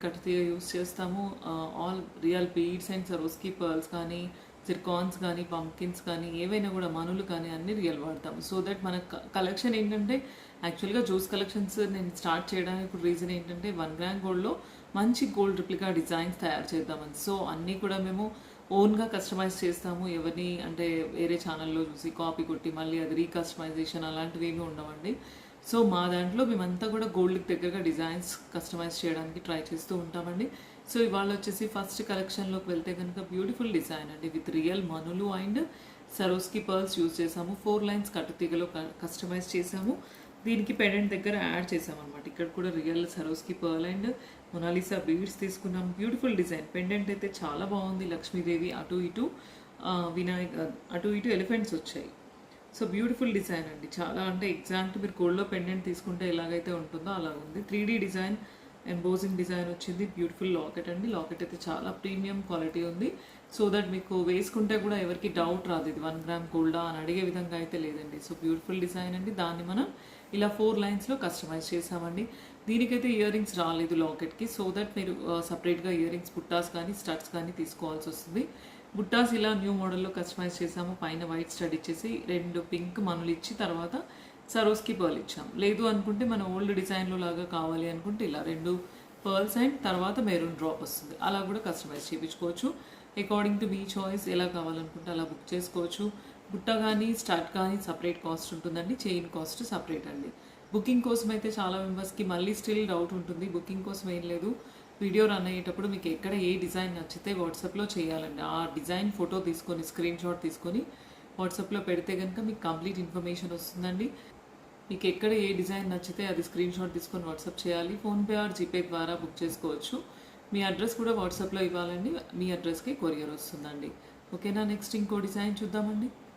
కట్టిగా use చేస్తాము. All real beads and Swarovski pearls కానీ, జిర్కాన్స్ కానీ, పంకిన్స్ కానీ, ఏవైనా కూడా మనులు కానీ అన్ని రియల్ వాడతాము. సో దట్ మన కలెక్షన్ ఏంటంటే యాక్చువల్గా జ్యూస్ కలెక్షన్స్ నేను స్టార్ట్ చేయడానికి ఇప్పుడు రీజన్ ఏంటంటే 1 గ్రామ్ గోల్డ్లో మంచి గోల్డ్ రిప్లికా డిజైన్స్ తయారు చేద్దామని. సో అన్నీ కూడా మేము ఓన్గా కస్టమైజ్ చేస్తాము. ఎవరిని అంటే వేరే ఛానల్లో చూసి కాపీ కొట్టి మళ్ళీ అది రీకస్టమైజేషన్ అలాంటివి ఏమీ ఉండవండి. సో మా దాంట్లో మేమంతా కూడా గోల్డ్కి దగ్గరగా డిజైన్స్ కస్టమైజ్ చేయడానికి ట్రై చేస్తూ ఉంటామండి. సో ఇవాళ వచ్చేసి ఫస్ట్ కలెక్షన్లోకి వెళ్తే కనుక బ్యూటిఫుల్ డిజైన్ అండి విత్ రియల్ మనులు అండ్ సరోస్కి పర్ల్స్ యూజ్ చేసాము. 4 లైన్స్ కట్టుతీగలో కస్టమైజ్ చేసాము. దీనికి పెండెంట్ దగ్గర యాడ్ చేసామన్నమాట. ఇక్కడ కూడా real Swarovski pearl and Mona Lisa beads తీసుకున్నాం. Beautiful design. పెండెంట్ అయితే చాలా బాగుంది. లక్ష్మీదేవి అటు ఇటు అటు ఇటు ఎలిఫెంట్స్ వచ్చాయి. సో బ్యూటిఫుల్ డిజైన్ అండి. చాలా అంటే ఎగ్జాక్ట్ మీరు గోల్డ్లో పెండెంట్ తీసుకుంటే ఎలాగైతే ఉంటుందో అలా ఉంది. 3D డిజైన్, ఎంబోజింగ్ డిజైన్ వచ్చింది. బ్యూటిఫుల్ లాకెట్ అండి. లాకెట్ అయితే చాలా ప్రీమియం క్వాలిటీ ఉంది. సో దట్ మీకు వేసుకుంటే కూడా ఎవరికి డౌట్ రాదు ఇది 1 గ్రామ్ గోల్డా అని అడిగే విధంగా అయితే లేదండి. సో బ్యూటిఫుల్ డిజైన్ అండి. దాన్ని మనం ఇలా 4 లైన్స్లో కస్టమైజ్ చేసామండి. దీనికైతే ఇయర్ రింగ్స్ రాలేదు లాకెట్కి. సో దట్ మీరు సపరేట్గా ఇయర్ రింగ్స్ బుట్టాస్ కానీ స్టడ్స్ కానీ తీసుకోవాల్సి వస్తుంది. బుట్టాస్ ఇలా న్యూ మోడల్లో కస్టమైజ్ చేసాము. పైన వైట్ స్టడ్ ఇచ్చేసి 2 పింక్ మనులు ఇచ్చి తర్వాత సరోస్కి పర్ల్ ఇచ్చాము. లేదు అనుకుంటే మన ఓల్డ్ డిజైన్లో లాగా కావాలి అనుకుంటే ఇలా 2 పర్ల్స్ అండ్ తర్వాత మెరూన్ డ్రాప్ వస్తుంది. అలా కూడా కస్టమైజ్ చేయించుకోవచ్చు. అకార్డింగ్ టు మీ చాయిస్ ఎలా కావాలనుకుంటే అలా బుక్ చేసుకోవచ్చు. బుట్ట కానీ స్టడ్ కానీ సపరేట్ కాస్ట్ ఉంటుందండి. చైన్ కాస్ట్ సపరేట్ అండి. బుకింగ్ కోసం అయితే చాలా మెంబర్స్కి మళ్ళీ స్టిల్ డౌట్ ఉంటుంది. బుకింగ్ కోసం ఏం లేదు, వీడియో రన్ అయ్యేటప్పుడు మీకు ఎక్కడ ఏ డిజైన్ నచ్చితే వాట్సాప్లో చేయాలండి. ఆ డిజైన్ ఫోటో తీసుకొని స్క్రీన్ షాట్ తీసుకొని వాట్సాప్లో పెడితే కనుక మీకు కంప్లీట్ ఇన్ఫర్మేషన్ వస్తుందండి. మీకు ఎక్కడ ఏ డిజైన్ నచ్చితే అది స్క్రీన్ షాట్ తీసుకొని వాట్సాప్ చేయాలి. ఫోన్పే ఆర్ జీపే ద్వారా బుక్ చేసుకోవచ్చు. మీ అడ్రస్ కూడా వాట్సాప్లో ఇవ్వాలండి. మీ అడ్రస్కి కొరియర్ వస్తుందండి. ఓకేనా. నెక్స్ట్ ఇంకో డిజైన్ చూద్దామండి.